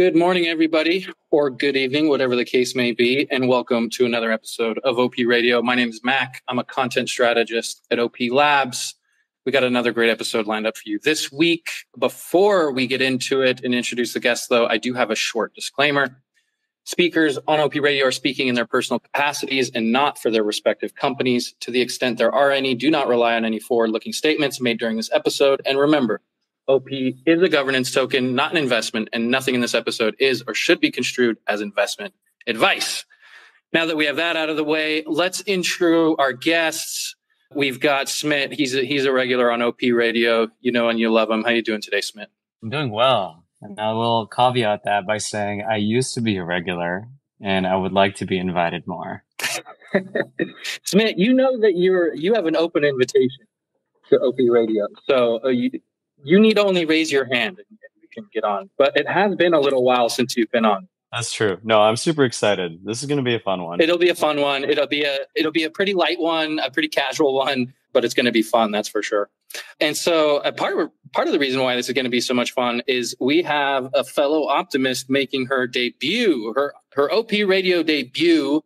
Good morning, everybody, or good evening, whatever the case may be, and welcome to another episode of OP Radio. My name is Mac. I'm a content strategist at OP Labs. We got another great episode lined up for you this week. Before we get into it and introduce the guests, though, I do have a short disclaimer. Speakers on OP Radio are speaking in their personal capacities and not for their respective companies. To the extent there are any, do not rely on any forward-looking statements made during this episode. And remember, OP is a governance token, not an investment, and nothing in this episode is or should be construed as investment advice. Now that we have that out of the way, let's intro our guests. We've got Smit. He's a regular on OP Radio. You know and you love him. How you doing today, Smit? I'm doing well. And I will caveat that by saying I used to be a regular and I would like to be invited more. Smit, you know that you have an open invitation to OP Radio. So you need only raise your hand and we can get on. But it has been a little while since you've been on. That's true. No, I'm super excited. This is going to be a fun one. It'll be a fun one. It'll be a pretty light one, a pretty casual one, but it's going to be fun, that's for sure. And so part of the reason why this is going to be so much fun is we have a fellow optimist making her debut, her OP Radio debut.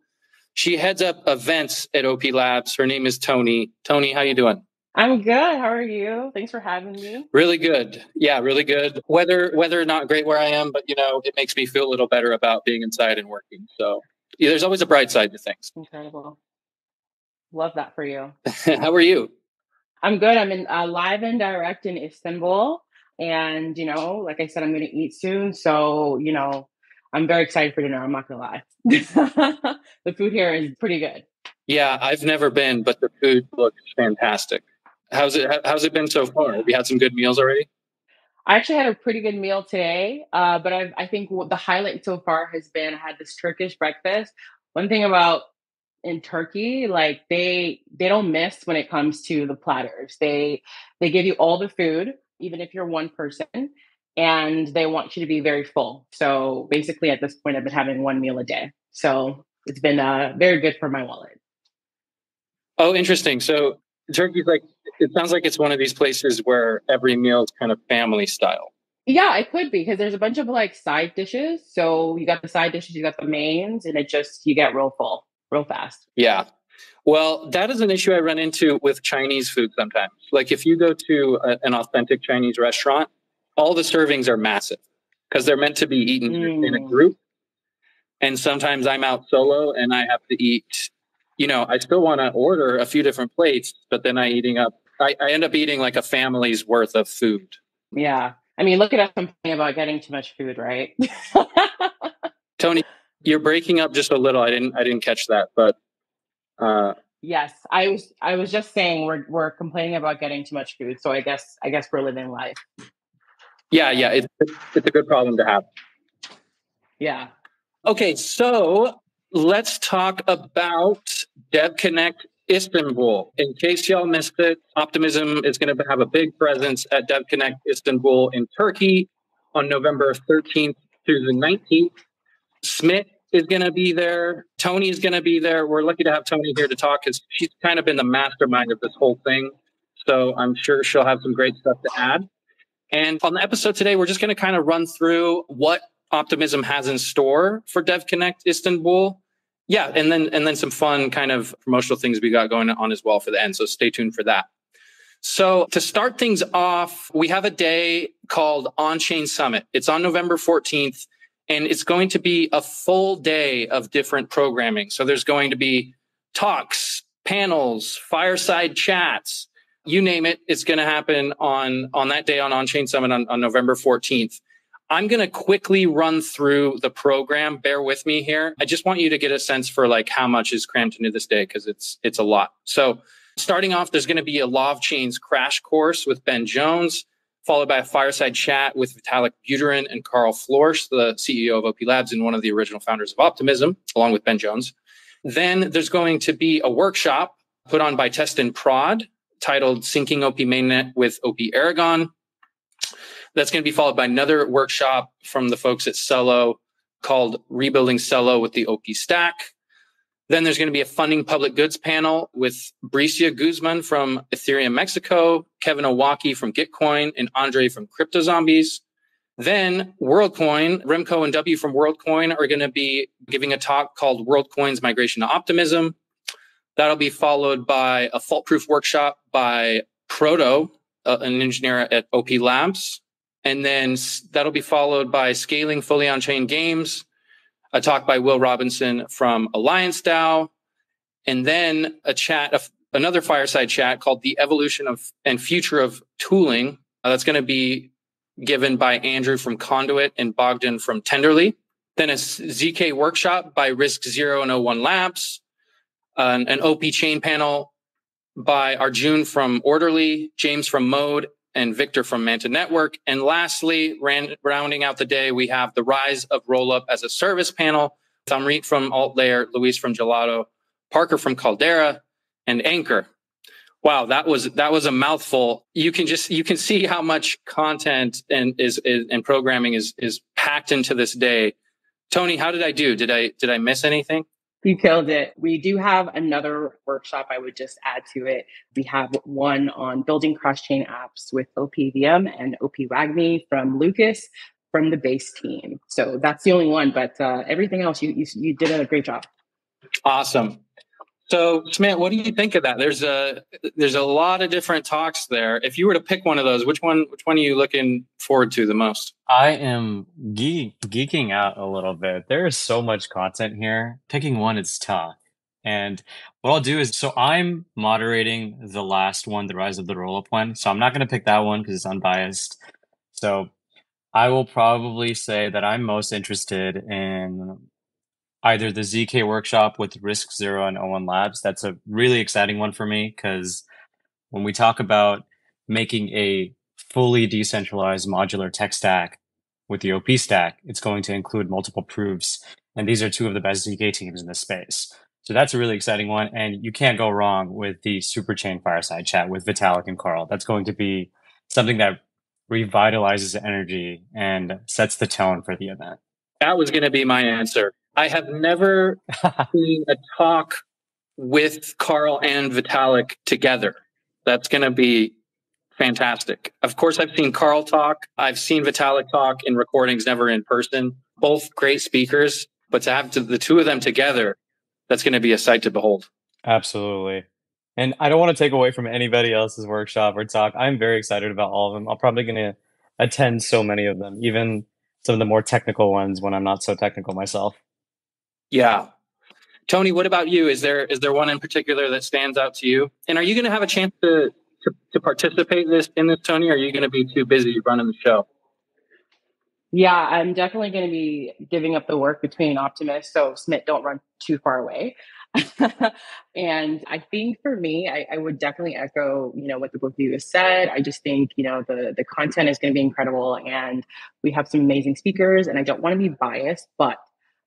She heads up events at OP Labs. Her name is Tony. Tony, how you doing? I'm good. How are you? Thanks for having me. Really good. Yeah, really good. Weather not great where I am, but it makes me feel a little better about being inside and working. So there's always a bright side to things. Incredible. Love that for you. How are you? I'm good. I'm in live and direct in Istanbul. And, like I said, I'm going to eat soon. So, I'm very excited for dinner. I'm not going to lie. The food here is pretty good. Yeah, I've never been, but the food looks fantastic. How's it been so far? Have you had some good meals already? I actually had a pretty good meal today, but I think the highlight so far has been I had this Turkish breakfast. One thing about in Turkey, like they don't miss when it comes to the platters. They give you all the food, even if you're one person, and they want you to be very full. So basically, at this point, I've been having one meal a day. So it's been very good for my wallet. Oh, interesting. So Turkey's it sounds like it's one of these places where every meal is kind of family style. Yeah, it could be because there's a bunch of side dishes. So you got the side dishes, you got the mains, and you get real full, real fast. Yeah. Well, that is an issue I run into with Chinese food sometimes. Like if you go to an authentic Chinese restaurant, all the servings are massive because they're meant to be eaten in a group. And sometimes I'm out solo and I have to eat. I still want to order a few different plates, but then I end up eating like a family's worth of food. Yeah. I mean, look at us complaining about getting too much food, right? Tony, you're breaking up just a little. I didn't catch that, but yes, I was just saying we're complaining about getting too much food. So I guess we're living life. Yeah. It's a good problem to have. Yeah. Okay, so let's talk about Devconnect Istanbul. In case y'all missed it, Optimism is going to have a big presence at Devconnect Istanbul in Turkey on November 13th through the 19th. Smit is going to be there. Tony is going to be there. We're lucky to have Tony here to talk because she's kind of been the mastermind of this whole thing. So I'm sure she'll have some great stuff to add. And on the episode today, we're just going to kind of run through what Optimism has in store for Devconnect Istanbul. Yeah, and then some fun kind of promotional things we got going on as well for the end. So stay tuned for that. So to start things off, we have a day called Onchain Summit. It's on November 14th, and it's going to be a full day of different programming. So there's going to be talks, panels, fireside chats, you name it. It's going to happen on that day on Onchain Summit on November 14th. I'm going to quickly run through the program. Bear with me here. I just want you to get a sense for how much is crammed into this day because it's a lot. So starting off, there's going to be a Law of Chains crash course with Ben Jones, followed by a fireside chat with Vitalik Buterin and Carl Florsch, the CEO of OP Labs and one of the original founders of Optimism, along with Ben Jones. Then there's going to be a workshop put on by Testin Prod titled Syncing OP Mainnet with OP Aragon. That's going to be followed by another workshop from the folks at Celo called Rebuilding Celo with the OP Stack. Then there's going to be a funding public goods panel with Bricia Guzman from Ethereum Mexico, Kevin Owocki from Gitcoin, and Andre from Crypto Zombies. Then WorldCoin, Remco and W from WorldCoin are going to be giving a talk called WorldCoin's Migration to Optimism. That'll be followed by a fault-proof workshop by Proto, an engineer at OP Labs. And then that'll be followed by Scaling Fully On-Chain Games, a talk by Will Robinson from Alliance DAO, and then another fireside chat called The Evolution of and Future of Tooling. That's going to be given by Andrew from Conduit and Bogdan from Tenderly. Then a ZK workshop by Risk Zero and O1 Labs, an OP chain panel by Arjun from Orderly, James from Mode, and Victor from Manta Network. And lastly, rounding out the day, we have the Rise of Rollup as a Service panel. Samrit from AltLayer, Luis from Gelato, Parker from Caldera, and Anchor. Wow, that was a mouthful. You can see how much content and programming is packed into this day. Tony, how did I do? Did I miss anything? You killed it. We do have another workshop I would just add to it. We have one on building cross-chain apps with OPVM and OPWAGMI from Lucas from the base team. So that's the only one, but everything else, you did a great job. Awesome. So, Smit, what do you think of that? There's a lot of different talks there. If you were to pick one of those, which one are you looking forward to the most? I am geeking out a little bit. There is so much content here. Picking one is tough. And what I'll do is, so I'm moderating the last one, the Rise of the Rollup one. So I'm not going to pick that one because it's unbiased. So I will probably say that I'm most interested in either the ZK workshop with Risk Zero and O1 Labs. That's a really exciting one for me because when we talk about making a fully decentralized modular tech stack with the OP stack, it's going to include multiple proofs. And these are two of the best ZK teams in this space. So that's a really exciting one. And you can't go wrong with the Superchain fireside chat with Vitalik and Carl. That's going to be something that revitalizes energy and sets the tone for the event. That was going to be my answer. I have never seen a talk with Carl and Vitalik together. That's going to be fantastic. Of course, I've seen Carl talk. I've seen Vitalik talk in recordings, never in person. Both great speakers, but to have the two of them together, that's going to be a sight to behold. Absolutely. And I don't want to take away from anybody else's workshop or talk. I'm very excited about all of them. I'm probably going to attend so many of them, even some of the more technical ones when I'm not so technical myself. Yeah. Tony, what about you? Is there one in particular that stands out to you? And are you going to have a chance to participate in this, Tony? Or are you going to be too busy running the show? Yeah, I'm definitely going to be giving up the work between Optimists. So Smit, don't run too far away. And I think for me, I would definitely echo, what the both of you have said. I just think, the content is going to be incredible and we have some amazing speakers, and I don't want to be biased, but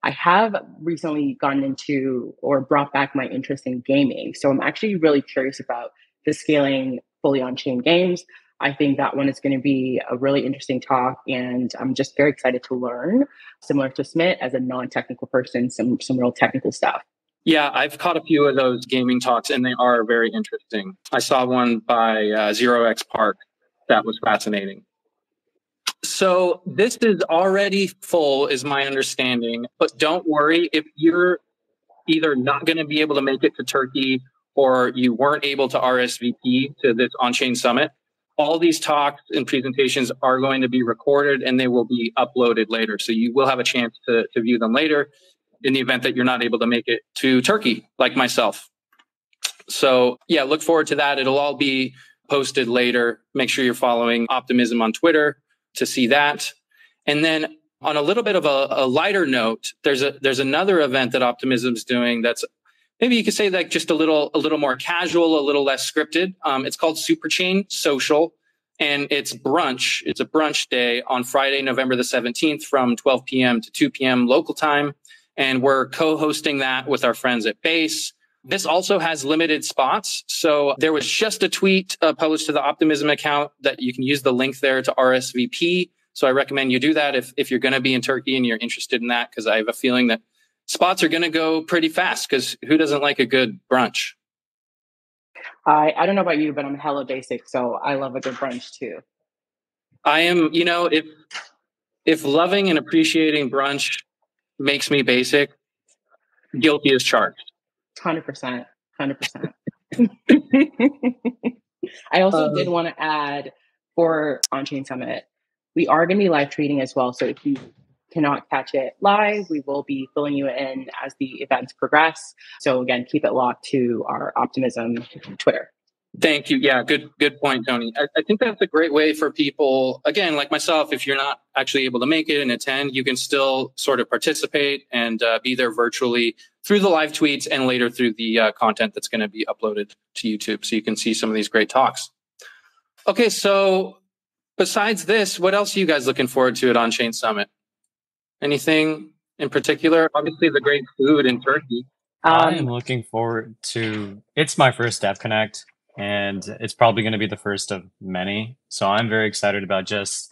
I have recently gotten into or brought back my interest in gaming. So I'm actually really curious about the scaling fully on-chain games. I think that one is going to be a really interesting talk, and I'm just very excited to learn, similar to Smit, as a non-technical person, some real technical stuff. Yeah, I've caught a few of those gaming talks, and they are very interesting. I saw one by 0x Park that was fascinating. So this is already full, is my understanding. But don't worry, if you're either not going to be able to make it to Turkey or you weren't able to RSVP to this on-chain summit, all these talks and presentations are going to be recorded and they will be uploaded later. So you will have a chance to view them later in the event that you're not able to make it to Turkey, like myself. So yeah, look forward to that. It'll all be posted later. Make sure you're following Optimism on Twitter to see that. And then on a little bit of a lighter note, there's another event that Optimism's doing that's maybe you could say like just a little more casual, a little less scripted. It's called Superchain Social, and it's brunch. It's a brunch day on Friday, November the 17th from 12 p.m. to 2 p.m. local time. And we're co-hosting that with our friends at Base. This also has limited spots. So there was just a tweet published to the Optimism account that you can use the link there to RSVP. So I recommend you do that if you're going to be in Turkey and you're interested in that, because I have a feeling that spots are going to go pretty fast, because who doesn't like a good brunch? I don't know about you, but I'm hella basic. So I love a good brunch too. I am, If loving and appreciating brunch makes me basic, guilty as charged. 100%. 100%. I also did want to add for Onchain Summit, we are going to be live tweeting as well. So if you cannot catch it live, we will be filling you in as the events progress. So again, keep it locked to our Optimism Twitter. Thank you. Yeah, good point, Tony. I think that's a great way for people, again, like myself, if you're not actually able to make it and attend, you can still sort of participate and be there virtually through the live tweets and later through the content that's going to be uploaded to YouTube. So you can see some of these great talks. Okay, so besides this, what else are you guys looking forward to at Onchain Summit? Anything in particular? Obviously, the great food in Turkey. I am looking forward to, it's my first Devconnect, and it's probably going to be the first of many. So I'm very excited about just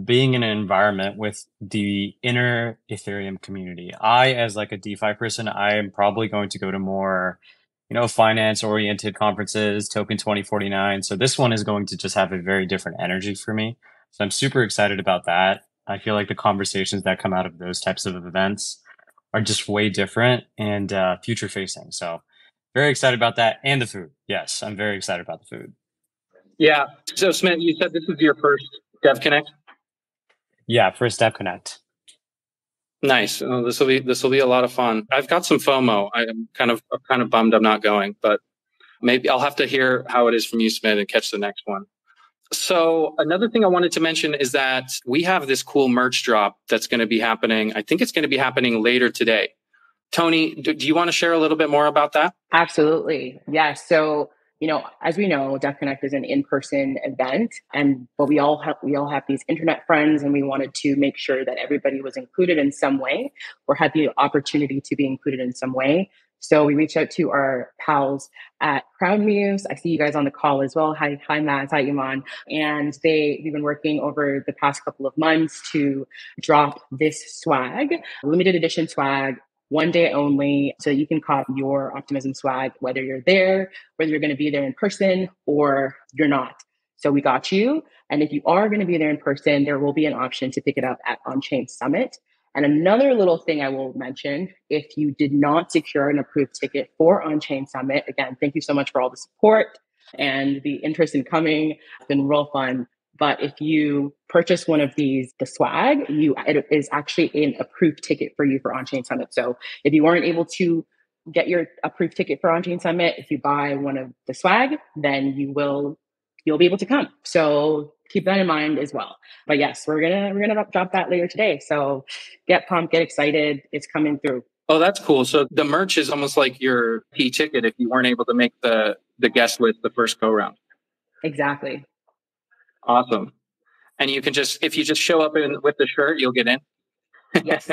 being in an environment with the inner Ethereum community. I, as like a DeFi person, I am probably going to go to more, finance oriented conferences, Token 2049. So this one is going to just have a very different energy for me. So I'm super excited about that. I feel like the conversations that come out of those types of events are just way different and future facing. So very excited about that. And the food. Yes, I'm very excited about the food. Yeah. So Smith, you said this is your first Devconnect? Yeah, first Devconnect. Nice. Oh, this will be a lot of fun. I've got some FOMO. I'm kind of bummed I'm not going, but maybe I'll have to hear how it is from you, Smith, and catch the next one. So another thing I wanted to mention is that we have this cool merch drop that's going to be happening. I think it's going to be happening later today. Tony, do you want to share a little bit more about that? Absolutely. Yes. So, as we know, Devconnect is an in-person event, but we all have these internet friends, and we wanted to make sure that everybody was included in some way or had the opportunity to be included in some way. So we reached out to our pals at CrowdMuse. I see you guys on the call as well. Hi, Matt. Hi, Iman. And we've been working over the past couple of months to drop this swag, limited edition swag, one day only, so you can cop your Optimism swag, whether you're there, whether you're going to be there in person or you're not. So we got you. And if you are going to be there in person, there will be an option to pick it up at Onchain Summit. And another little thing I will mention, if you did not secure an approved ticket for Onchain Summit, again, thank you so much for all the support and the interest in coming. It's been real fun. But if you purchase one of these, the swag, it is actually an approved ticket for you for Onchain Summit. So if you weren't able to get your approved ticket for Onchain Summit, if you buy one of the swag, then you'll be able to come. So keep that in mind as well. But yes, we're gonna drop that later today. So get pumped, get excited. It's coming through. Oh, that's cool. So the merch is almost like your e-ticket if you weren't able to make the guest list the first go round. Exactly. Awesome. And you can if you just show up with the shirt, you'll get in. Yes.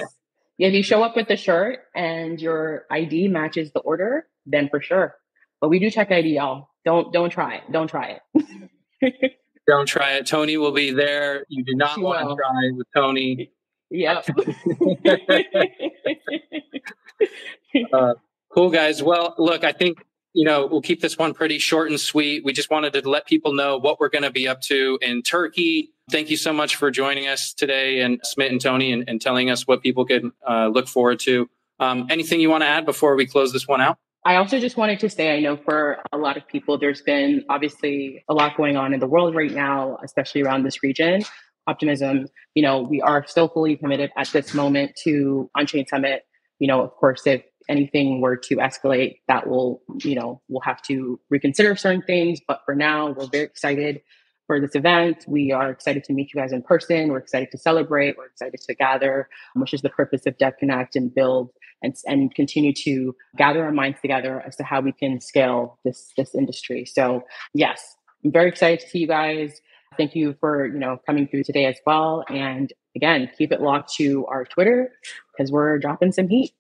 Yeah, if you show up with the shirt and your ID matches the order, then for sure. But we do check ID, y'all. Don't try it. Don't try it. Don't try it. Tony will be there. You do not want to try with Tony. Yep. Cool, guys. Well, look, I think, we'll keep this one pretty short and sweet. We just wanted to let people know what we're going to be up to in Turkey. Thank you so much for joining us today, and Smit and Tony, and telling us what people can look forward to. Anything you want to add before we close this one out? I also just wanted to say, I know for a lot of people, there's been obviously a lot going on in the world right now, especially around this region. Optimism, we are still fully committed at this moment to Onchain Summit. Of course, if anything were to escalate, that we'll have to reconsider certain things. But for now, we're very excited for this event. We are excited to meet you guys in person. We're excited to celebrate. We're excited to gather, which is the purpose of Devconnect, and build and continue to gather our minds together as to how we can scale this industry. So yes, I'm very excited to see you guys. Thank you for coming through today as well. And again, keep it locked to our Twitter because we're dropping some heat.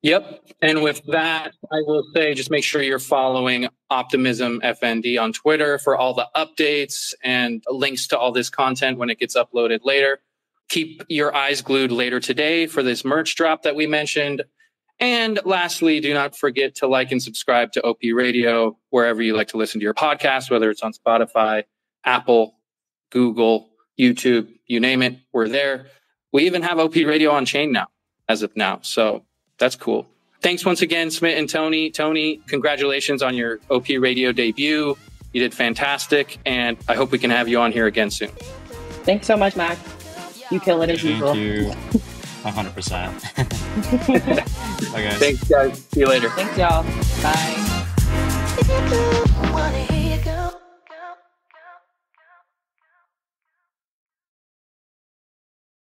Yep. And with that, I will say, just make sure you're following Optimism FND on Twitter for all the updates and links to all this content when it gets uploaded later. Keep your eyes glued later today for this merch drop that we mentioned. And lastly, do not forget to like and subscribe to OP Radio, wherever you like to listen to your podcast, whether it's on Spotify, Apple, Google, YouTube, you name it, we're there. We even have OP Radio on chain now, as of now. So that's cool. Thanks once again, Smit and Tony. Tony, congratulations on your OP Radio debut. You did fantastic, and I hope we can have you on here again soon. Thanks so much, Max. You kill it as usual. Thank you. 100%. Okay. Thanks, guys. See you later. Thanks, y'all. Bye.